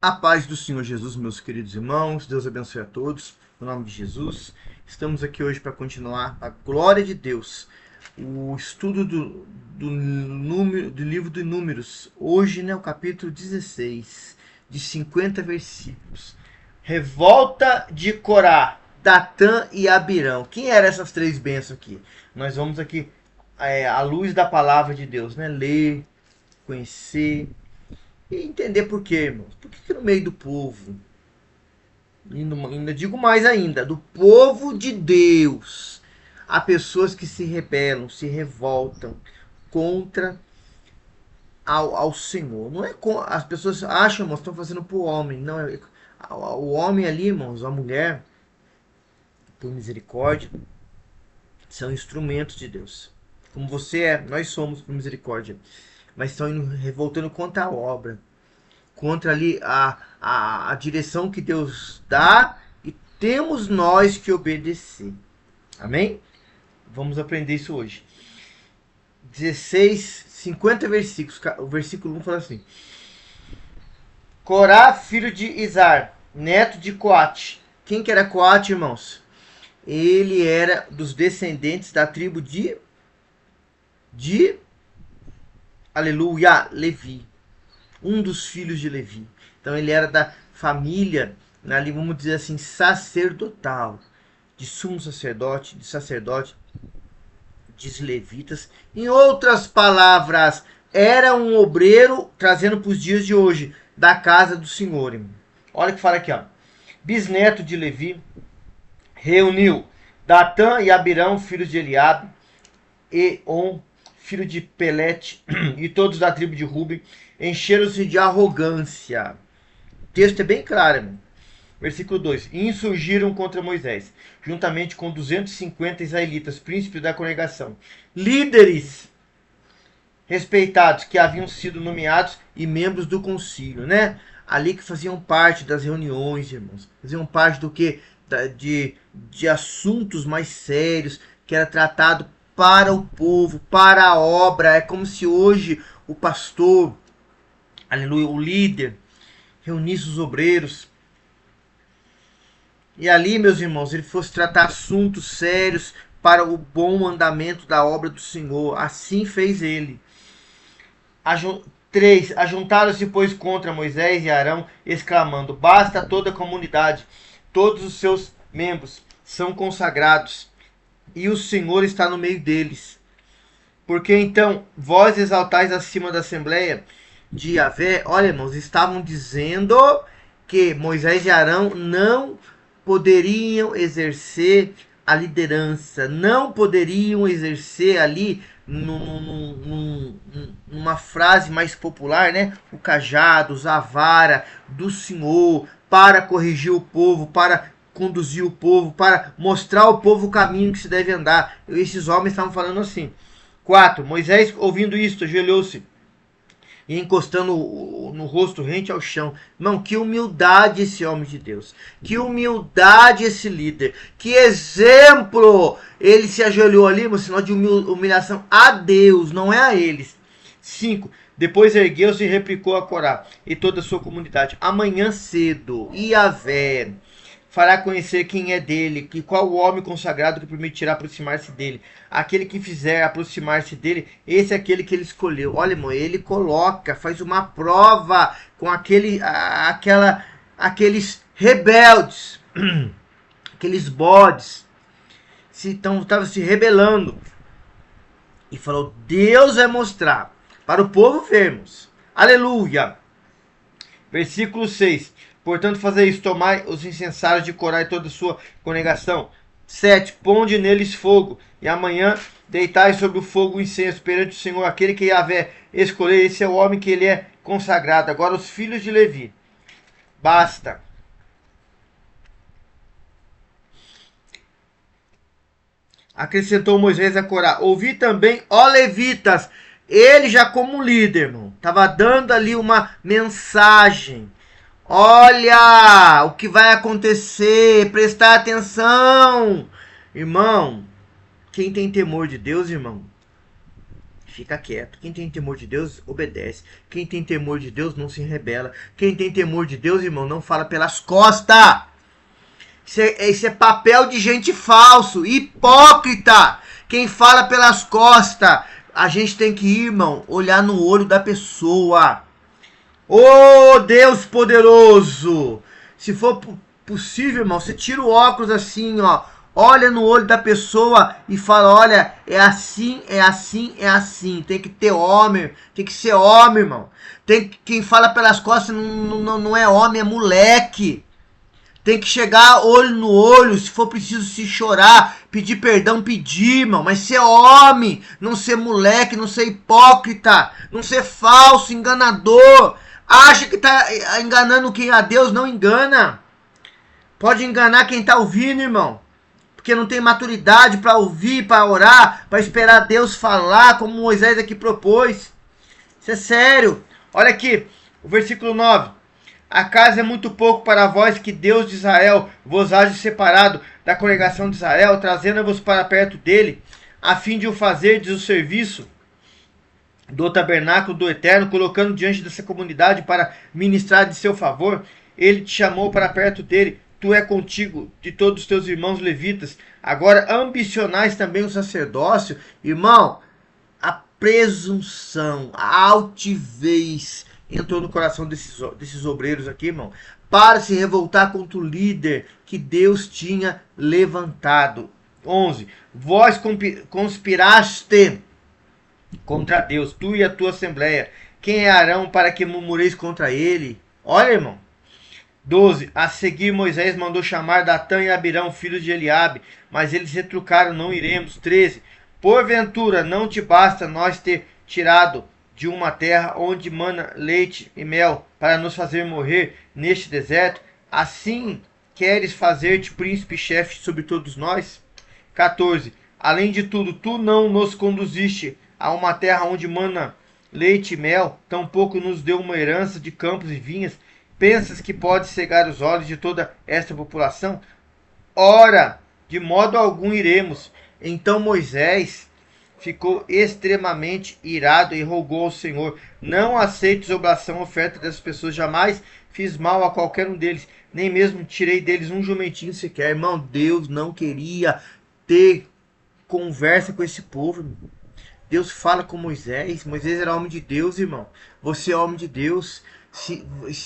A paz do Senhor Jesus, meus queridos irmãos, Deus abençoe a todos, no nome de Jesus. Estamos aqui hoje para continuar a glória de Deus, o estudo do livro de Números. Hoje, né, o capítulo 16, de 50 versículos. Revolta de Corá, Datã e Abirão. Quem eram essas três bênçãos aqui? Nós vamos aqui, à luz da palavra de Deus, né, ler, conhecer e entender por quê, irmãos. Por que no meio do povo, e ainda digo mais ainda, do povo de Deus, há pessoas que se rebelam, se revoltam contra ao Senhor. Não é as pessoas acham, irmãos, estão fazendo para o homem. Não, o homem ali, irmãos, a mulher, por misericórdia, são instrumentos de Deus. Como você é, nós somos por misericórdia. Mas estão indo, revoltando contra a obra, contra ali a direção que Deus dá, e temos nós que obedecer. Amém? Vamos aprender isso hoje. 16, 50 versículos. O versículo 1 fala assim: Corá, filho de Izar, neto de Coate. Quem que era Coate, irmãos? Ele era dos descendentes da tribo de aleluia, Levi. Um dos filhos de Levi. Então ele era da família, ali vamos dizer assim, sacerdotal, de sumo sacerdote, de levitas. Em outras palavras, era um obreiro, trazendo para os dias de hoje, da casa do Senhor. Irmão. Olha o que fala aqui, ó. Bisneto de Levi, reuniu Datã e Abirão, filhos de Eliabe, e On, filho de Pelete, e todos da tribo de Ruben, encheram-se de arrogância. O texto é bem claro, irmão. Versículo 2: E insurgiram contra Moisés, juntamente com 250 israelitas, príncipes da congregação, líderes respeitados que haviam sido nomeados e membros do concílio, né? Ali que faziam parte das reuniões, irmãos. Faziam parte do que? De assuntos mais sérios, que era tratado para o povo, para a obra. É como se hoje o pastor, aleluia, o líder, reunisse os obreiros. E ali, meus irmãos, ele fosse tratar assuntos sérios para o bom andamento da obra do Senhor. Assim fez ele. 3. Ajuntaram-se, pois, contra Moisés e Arão, exclamando: Basta toda a comunidade, todos os seus membros são consagrados, e o Senhor está no meio deles. Porque então vós exaltais acima da assembleia de Yahvé. Olha, irmãos, estavam dizendo que Moisés e Arão não poderiam exercer a liderança, não poderiam exercer ali, numa frase mais popular, né? O cajado, a vara do Senhor para corrigir o povo, para conduzir o povo, para mostrar ao povo o caminho que se deve andar. Esses homens estavam falando assim. 4. Moisés, ouvindo isto, ajoelhou-se e encostando no rosto rente ao chão. Irmão, que humildade esse homem de Deus. Que humildade esse líder. Que exemplo. Ele se ajoelhou ali, um sinal de humilhação a Deus, não é a eles. 5. Depois ergueu-se e replicou a Corá e toda a sua comunidade: Amanhã cedo, Yahvé fará conhecer quem é dele, que qual o homem consagrado que permitirá aproximar-se dele. Aquele que fizer aproximar-se dele, esse é aquele que ele escolheu. Olha, irmão, ele coloca, faz uma prova com aqueles rebeldes, aqueles bodes, estavam se rebelando. E falou: Deus vai mostrar para o povo vermos. Aleluia. Versículo 6. Portanto, fazer isso: tomai os incensários de Corá e toda a sua congregação. 7. Ponde neles fogo, e amanhã deitai sobre o fogo o incenso perante o Senhor, aquele que Yahvé escolher. Esse é o homem que ele é consagrado. Agora os filhos de Levi. Basta. Acrescentou Moisés a Corá: ouvi também, ó levitas. Ele já como líder, irmão, estava dando ali uma mensagem. Olha o que vai acontecer, prestar atenção. Irmão, quem tem temor de Deus, irmão, fica quieto. Quem tem temor de Deus, obedece. Quem tem temor de Deus, não se rebela. Quem tem temor de Deus, irmão, não fala pelas costas. Isso é papel de gente falso, hipócrita. Quem fala pelas costas, a gente tem que ir, irmão, olhar no olho da pessoa. Oh, Deus poderoso! Se for possível, irmão, você tira o óculos assim, ó. Olha no olho da pessoa e fala, olha, é assim, é assim, é assim. Tem que ter homem, tem que ser homem, irmão. Quem fala pelas costas não é homem, é moleque. Tem que chegar olho no olho, se for preciso se chorar, pedir perdão, pedir, irmão. Mas ser homem, não ser moleque, não ser hipócrita, não ser falso, enganador. Acha que tá enganando quem a Deus não engana. Pode enganar quem tá ouvindo, irmão. Porque não tem maturidade para ouvir, para orar, para esperar Deus falar, como Moisés aqui propôs. Isso é sério. Olha aqui, o versículo 9. Acaso é muito pouco para vós que Deus de Israel vos haja separado da congregação de Israel, trazendo-vos para perto dele, a fim de o fazerdes o serviço do tabernáculo do Eterno, colocando diante dessa comunidade para ministrar de seu favor? Ele te chamou para perto dele, tu é contigo de todos os teus irmãos levitas. Agora ambicionais também o sacerdócio. Irmão, a presunção, a altivez entrou no coração desses obreiros aqui, irmão, para se revoltar contra o líder que Deus tinha levantado. 11. Vós conspiraste contra Deus, tu e a tua assembleia. Quem é Arão para que murmureis contra ele? Olha, irmão. 12. A seguir Moisés mandou chamar Datã e Abirão, filhos de Eliabe, mas eles retrucaram, não iremos. 13. Porventura não te basta nós ter tirado de uma terra onde mana leite e mel, para nos fazer morrer neste deserto? Assim queres fazer-te príncipe e chefe sobre todos nós? 14. Além de tudo, tu não nos conduziste a uma terra onde mana leite e mel, tampouco nos deu uma herança de campos e vinhas. Pensas que pode cegar os olhos de toda esta população? Ora, de modo algum iremos. Então Moisés ficou extremamente irado e rogou ao Senhor: não aceites oblação ou oferta dessas pessoas, jamais fiz mal a qualquer um deles, nem mesmo tirei deles um jumentinho sequer. Irmão, Deus não queria ter conversa com esse povo, irmão. Deus fala com Moisés. Moisés era homem de Deus, irmão. Você é homem de Deus. Se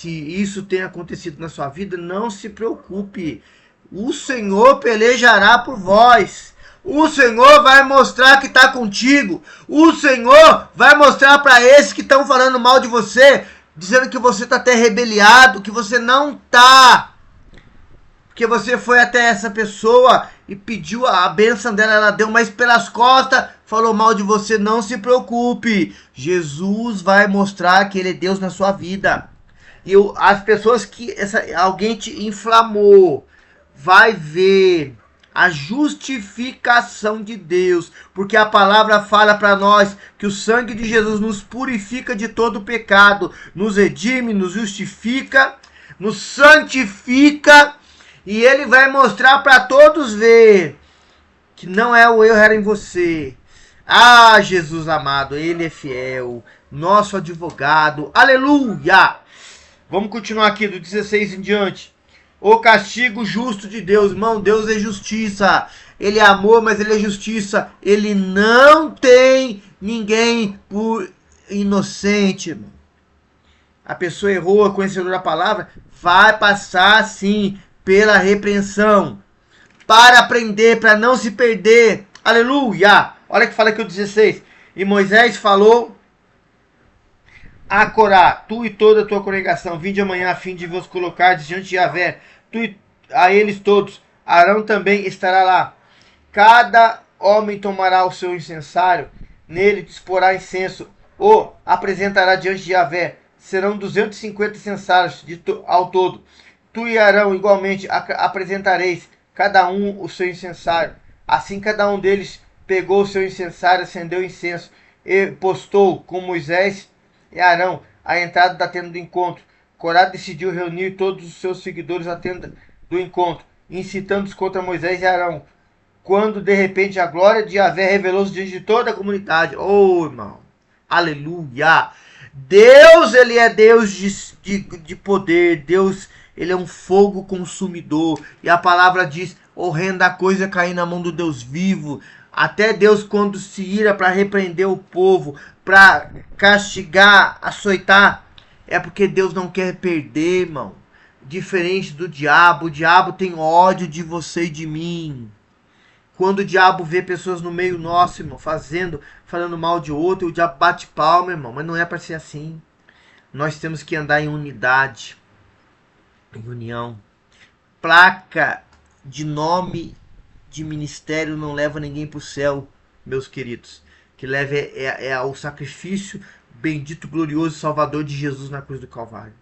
isso tem acontecido na sua vida, não se preocupe. O Senhor pelejará por vós. O Senhor vai mostrar que está contigo. O Senhor vai mostrar para esses que estão falando mal de você, dizendo que você está até rebeliado, que você não está. Porque você foi até essa pessoa e pediu a bênção dela, ela deu, mas pelas costas falou mal de você. Não se preocupe. Jesus vai mostrar que ele é Deus na sua vida. E as pessoas que alguém te inflamou, vai ver a justificação de Deus, porque a palavra fala para nós que o sangue de Jesus nos purifica de todo pecado, nos redime, nos justifica, nos santifica, e ele vai mostrar para todos ver que não é o erro, era em você. Ah, Jesus amado, ele é fiel, nosso advogado, aleluia! Vamos continuar aqui do 16 em diante. O castigo justo de Deus, irmão, Deus é justiça. Ele é amor, mas ele é justiça. Ele não tem ninguém por inocente, irmão. A pessoa errou, a conhecedora da palavra, vai passar sim pela repreensão, para aprender, para não se perder. Aleluia! Olha que fala aqui o 16. E Moisés falou a Corá: tu e toda a tua congregação, vinde amanhã a fim de vos colocar diante de Yahvé, tu e a eles todos. Arão também estará lá. Cada homem tomará o seu incensário, nele disporá incenso, o apresentará diante de Yahvé. Serão 250 incensários ao todo. Tu e Arão igualmente apresentareis cada um o seu incensário. Assim cada um deles pegou o seu incensário, acendeu incenso e postou com Moisés e Arão à entrada da tenda do encontro. Corá decidiu reunir todos os seus seguidores à tenda do encontro, incitando-os contra Moisés e Arão, quando de repente a glória de Yahvé revelou-se diante de toda a comunidade. Oh, irmão, Aleluia! Deus, ele é Deus de poder. Deus, ele é um fogo consumidor. E a palavra diz, horrenda coisa cair na mão do Deus vivo. Até Deus, quando se ira para repreender o povo, para castigar, açoitar, é porque Deus não quer perder, irmão. Diferente do diabo, o diabo tem ódio de você e de mim. Quando o diabo vê pessoas no meio nosso, irmão, falando mal de outro, o diabo bate palma, irmão. Mas não é para ser assim. Nós temos que andar em unidade, em união. Placa de nome de ministério não leva ninguém para o céu, meus queridos. Que leva ao sacrifício bendito, glorioso, salvador de Jesus na cruz do Calvário.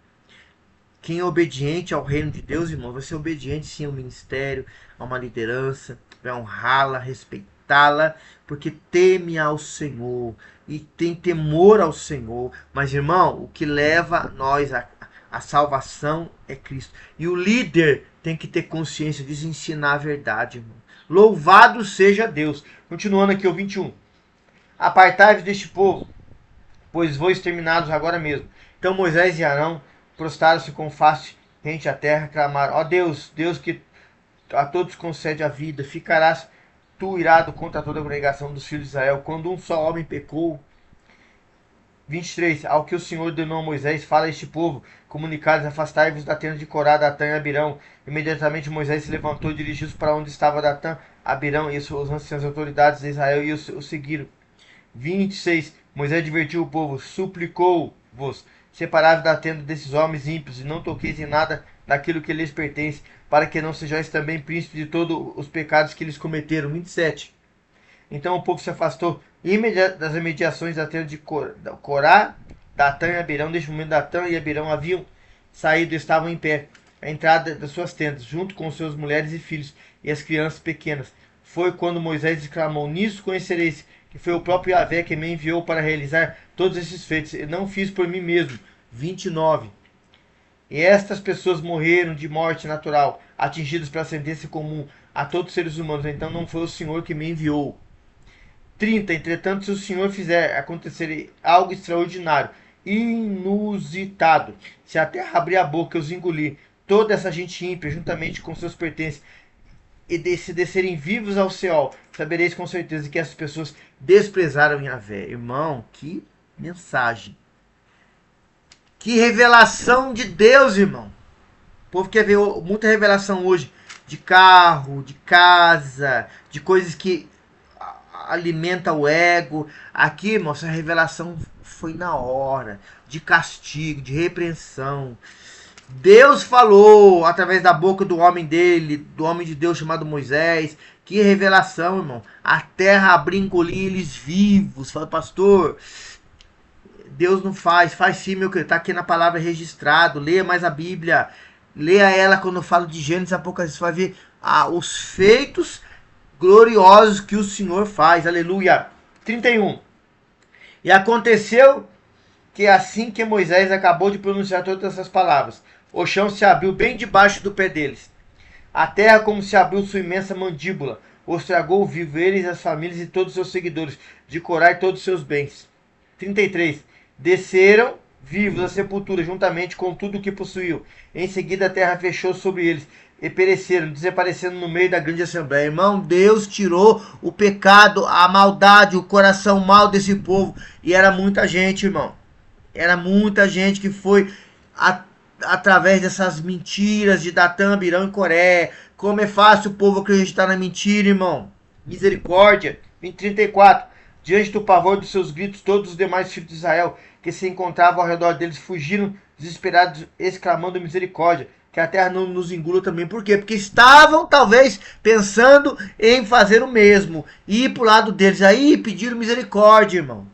Quem é obediente ao reino de Deus, irmão, vai ser obediente sim ao ministério, a uma liderança, vai honrá-la, respeitá-la, porque teme ao Senhor e tem temor ao Senhor. Mas, irmão, o que leva nós à salvação é Cristo. E o líder tem que ter consciência de ensinar a verdade, irmão. Louvado seja Deus. Continuando aqui o 21. Apartai-vos deste povo, pois vou exterminados agora mesmo. Então Moisés e Arão prostraram-se com face rente à terra, clamaram: ó Deus, Deus que a todos concede a vida, ficarás tu irado contra toda a congregação dos filhos de Israel, quando um só homem pecou? 23. Ao que o Senhor ordenou a Moisés, fala a este povo, comunicados: afastai-vos da tenda de Corá, Datã e Abirão. Imediatamente Moisés se levantou e dirigiu-se para onde estava Datã, Abirão e os anciãos autoridades de Israel e o seguiram. 26. Moisés advertiu o povo, suplicou-vos: separai-vos da tenda desses homens ímpios, e não toqueis em nada daquilo que lhes pertence, para que não sejais também príncipes de todos os pecados que eles cometeram. 27. Então o povo se afastou das imediações da tenda de Corá, Datã e Abirão. Neste momento Datã e Abirão haviam saído e estavam em pé, à entrada das suas tendas, junto com suas mulheres e filhos, e as crianças pequenas. Foi quando Moisés exclamou: nisso conhecereis que foi o próprio Yahvé que me enviou para realizar todos esses feitos, e não fiz por mim mesmo. 29. E estas pessoas morreram de morte natural, atingidas pela sentença comum a todos os seres humanos. Então não foi o Senhor que me enviou. 30. Entretanto, se o Senhor fizer acontecer algo extraordinário, inusitado, se a terra abrir a boca e os engolir, toda essa gente ímpia, juntamente com seus pertences, e se descerem vivos ao Seol, sabereis com certeza que essas pessoas desprezaram Yahvé. Irmão, que mensagem. Que revelação de Deus, irmão. O povo quer ver muita revelação hoje de carro, de casa, de coisas que alimentam o ego. Aqui, irmão, essa revelação foi na hora, de castigo, de repreensão. Deus falou através da boca do homem dele, do homem de Deus chamado Moisés. Que revelação, irmão. A terra abrir e engolir eles vivos. Fala, pastor, Deus não faz sim, meu querido. Está aqui na palavra registrado. Leia mais a Bíblia. Leia ela quando eu falo de Gênesis, Apocalipse. Você vai ver os feitos gloriosos que o Senhor faz. Aleluia. 31. E aconteceu que assim que Moisés acabou de pronunciar todas essas palavras, o chão se abriu bem debaixo do pé deles. A terra, como se abriu sua imensa mandíbula, os tragou vivo, eles, as famílias e todos os seus seguidores, de Corá e todos os seus bens. 33. Desceram vivos à sepultura, juntamente com tudo o que possuíam. Em seguida a terra fechou sobre eles, e pereceram, desaparecendo no meio da grande assembleia. Irmão, Deus tirou o pecado, a maldade, o coração mau desse povo. E era muita gente, irmão. Era muita gente que foi através dessas mentiras de Datã, Abirão e Coré. Como é fácil o povo acreditar na mentira, irmão. Misericórdia. 34. Diante do pavor dos seus gritos, todos os demais filhos de Israel que se encontravam ao redor deles fugiram desesperados, exclamando: misericórdia, que a terra não nos engula também. Por quê? Porque estavam talvez pensando em fazer o mesmo, ir para o lado deles. Aí pediram misericórdia, irmão.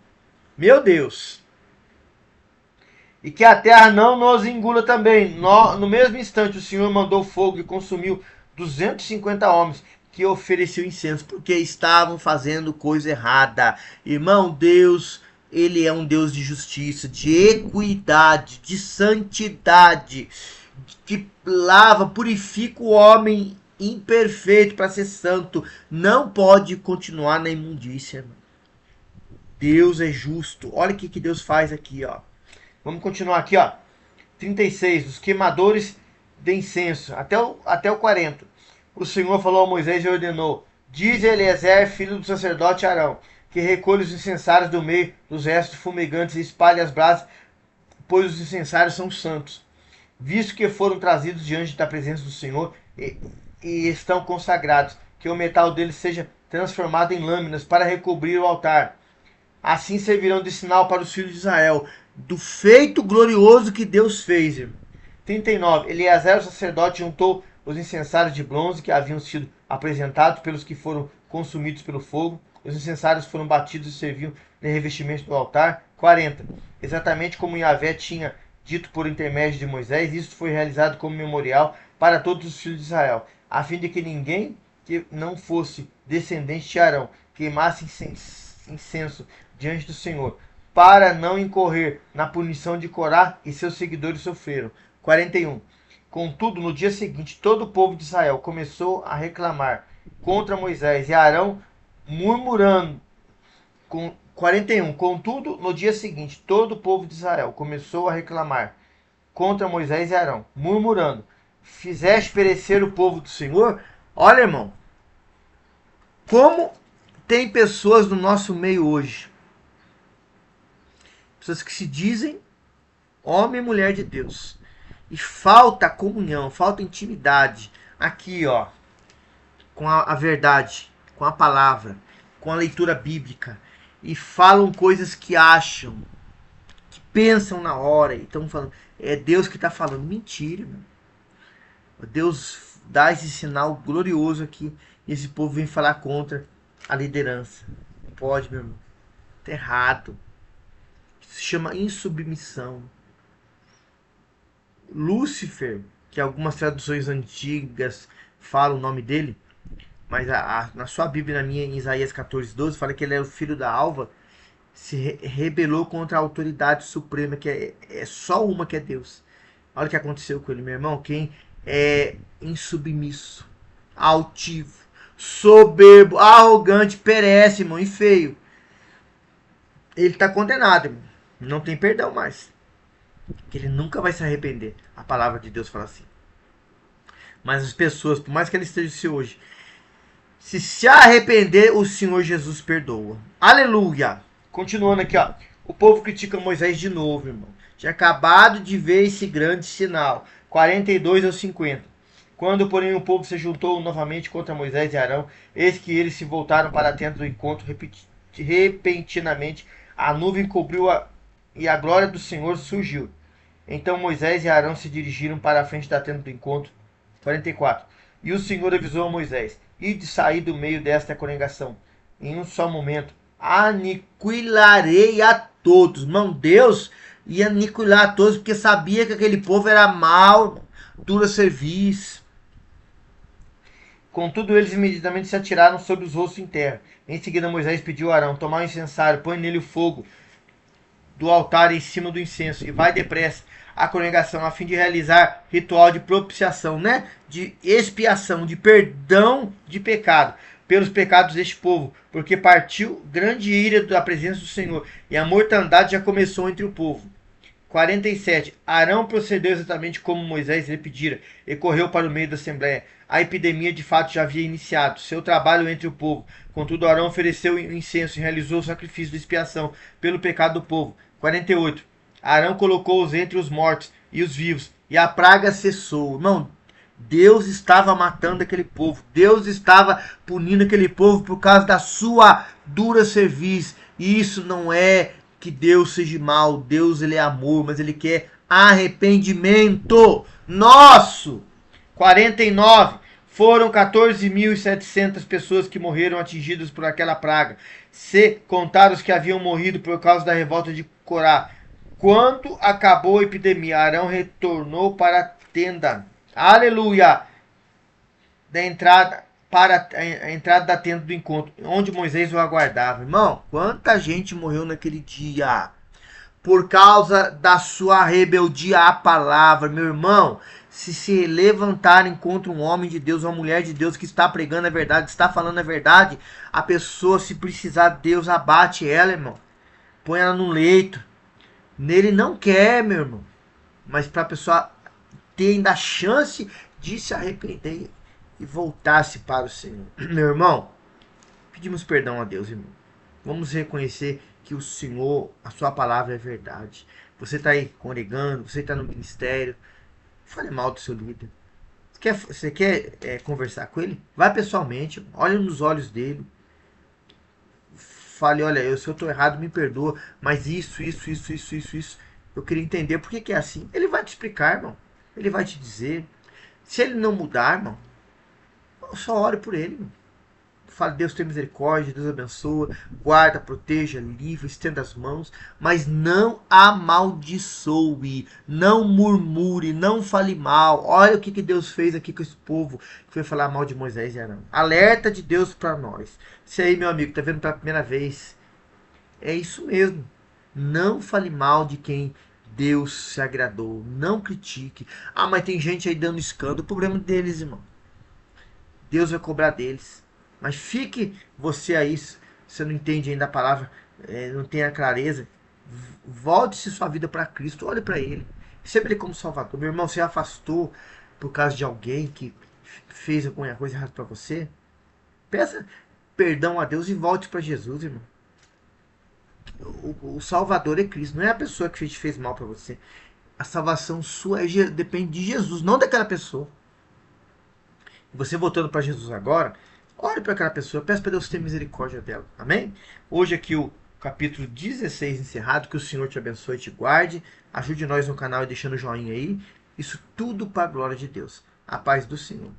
Meu Deus. E que a terra não nos engula também. No mesmo instante o Senhor mandou fogo e consumiu 250 homens que ofereciam incenso, porque estavam fazendo coisa errada. Irmão, Deus, ele é um Deus de justiça, de equidade, de santidade, que lava, purifica o homem imperfeito para ser santo. Não pode continuar na imundícia, irmão. Deus é justo. Olha o que Deus faz aqui, ó. Vamos continuar aqui, ó. 36. Os queimadores de incenso. Até o 40. O Senhor falou a Moisés e ordenou: diz a Eliezer, filho do sacerdote Arão, que recolhe os incensários do meio dos restos fumegantes e espalhe as brasas, pois os incensários são santos, visto que foram trazidos diante da presença do Senhor e estão consagrados, que o metal deles seja transformado em lâminas para recobrir o altar. Assim servirão de sinal para os filhos de Israel, do feito glorioso que Deus fez. 39. Eliezer, o sacerdote, juntou os incensários de bronze que haviam sido apresentados pelos que foram consumidos pelo fogo. Os incensários foram batidos e serviam de revestimento do altar. 40. Exatamente como Yahvé tinha dito por intermédio de Moisés, isso foi realizado como memorial para todos os filhos de Israel, a fim de que ninguém que não fosse descendente de Arão queimasse incenso diante do Senhor, para não incorrer na punição de Corá e seus seguidores sofreram. 41. Contudo, no dia seguinte, todo o povo de Israel começou a reclamar contra Moisés e Arão, murmurando. 41. Contudo, no dia seguinte, todo o povo de Israel começou a reclamar contra Moisés e Arão, murmurando: fizeste perecer o povo do Senhor? Olha, irmão, como tem pessoas no nosso meio hoje, pessoas que se dizem homem e mulher de Deus, e falta comunhão, falta intimidade aqui, ó, com a verdade, com a palavra, com a leitura bíblica, e falam coisas que acham, que pensam na hora, e estão falando, é Deus que está falando. Mentira, meu. Deus dá esse sinal glorioso aqui, e esse povo vem falar contra a liderança. Não pode, meu irmão. Está errado. Isso se chama insubmissão. Lúcifer, que algumas traduções antigas falam o nome dele, mas na sua Bíblia, na minha, em Isaías 14:12, fala que ele é o filho da alva, se rebelou contra a autoridade suprema, que é só uma, que é Deus. Olha o que aconteceu com ele, meu irmão. Quem é insubmisso, altivo, soberbo, arrogante, perece, irmão, e feio, ele está condenado, irmão. Não tem perdão mais, que ele nunca vai se arrepender. A palavra de Deus fala assim. Mas as pessoas, por mais que elas estejam hoje, se arrepender, o Senhor Jesus perdoa. Aleluia! Continuando aqui, ó. O povo critica Moisés de novo, irmão. Tinha acabado de ver esse grande sinal. 42 ao 50. Quando, porém, o povo se juntou novamente contra Moisés e Arão, eis que eles se voltaram para a tenda do encontro. Repentinamente, a nuvem cobriu e a glória do Senhor surgiu. Então Moisés e Arão se dirigiram para a frente da tenda do encontro. 44. E o Senhor avisou a Moisés: ide sair do meio desta congregação. Em um só momento, aniquilarei a todos. Irmão, Deus ia aniquilar a todos, porque sabia que aquele povo era mau, dura serviço. Contudo, eles imediatamente se atiraram sobre os rostos em terra. Em seguida, Moisés pediu a Arão: tomar um incensário, põe nele o fogo do altar em cima do incenso, e vai depressa à congregação, a fim de realizar ritual de propiciação, né? De expiação, de perdão de pecado, pelos pecados deste povo, porque partiu grande ira da presença do Senhor, e a mortandade já começou entre o povo. 47. Arão procedeu exatamente como Moisés lhe pedira, e correu para o meio da assembleia. A epidemia de fato já havia iniciado seu trabalho entre o povo. Contudo, Arão ofereceu o incenso e realizou o sacrifício de expiação pelo pecado do povo. 48. Arão colocou-os entre os mortos e os vivos, e a praga cessou. Irmão, Deus estava matando aquele povo. Deus estava punindo aquele povo por causa da sua dura serviço. E isso não é que Deus seja mau. Deus, ele é amor, mas ele quer arrependimento nosso. 49. Foram 14.700 pessoas que morreram atingidas por aquela praga, se contar os que haviam morrido por causa da revolta de Corá. Quando acabou a epidemia, Arão retornou para a tenda. Aleluia! Da entrada, para a entrada da tenda do encontro, onde Moisés o aguardava. Irmão, quanta gente morreu naquele dia por causa da sua rebeldia à palavra. Meu irmão, se levantarem contra um homem de Deus, uma mulher de Deus que está pregando a verdade, está falando a verdade, a pessoa, se precisar, Deus abate ela, irmão. põe ela no leito. Nele não quer, meu irmão. Mas para a pessoa ter ainda a chance de se arrepender e voltar-se para o Senhor. Meu irmão, pedimos perdão a Deus, irmão. Vamos reconhecer que o Senhor, a sua palavra é verdade. Você está aí congregando, você está no ministério. Fale mal do seu líder. Você quer conversar com ele? Vai pessoalmente, olhe nos olhos dele. Fale, olha, se eu estou errado, me perdoa, mas isso, eu queria entender por que é assim. Ele vai te explicar, irmão. Ele vai te dizer. Se ele não mudar, irmão, só ore por ele, irmão. Fale, Deus tem misericórdia, Deus abençoa, guarda, proteja, livre, estenda as mãos, mas não amaldiçoe, não murmure, não fale mal. Olha o que Deus fez aqui com esse povo que foi falar mal de Moisés e Arão. Alerta de Deus para nós. Se aí, meu amigo, tá vendo pela primeira vez, é isso mesmo. Não fale mal de quem Deus se agradou. Não critique. Ah, mas tem gente aí dando escândalo. O problema deles, irmão. Deus vai cobrar deles. Mas fique você aí, você não entende ainda a palavra, não tem a clareza. Volte-se sua vida para Cristo. Olhe para Ele. Receba Ele como Salvador. Meu irmão, você afastou por causa de alguém que fez alguma coisa errada para você? Peça perdão a Deus e volte para Jesus, irmão. O Salvador é Cristo, não é a pessoa que fez mal para você. A salvação sua depende de Jesus, não daquela pessoa. Você voltando para Jesus agora, ore para aquela pessoa, peça para Deus ter misericórdia dela. Amém? Hoje aqui o capítulo 16 encerrado. Que o Senhor te abençoe e te guarde. Ajude nós no canal e deixando o joinha aí. Isso tudo para a glória de Deus. A paz do Senhor.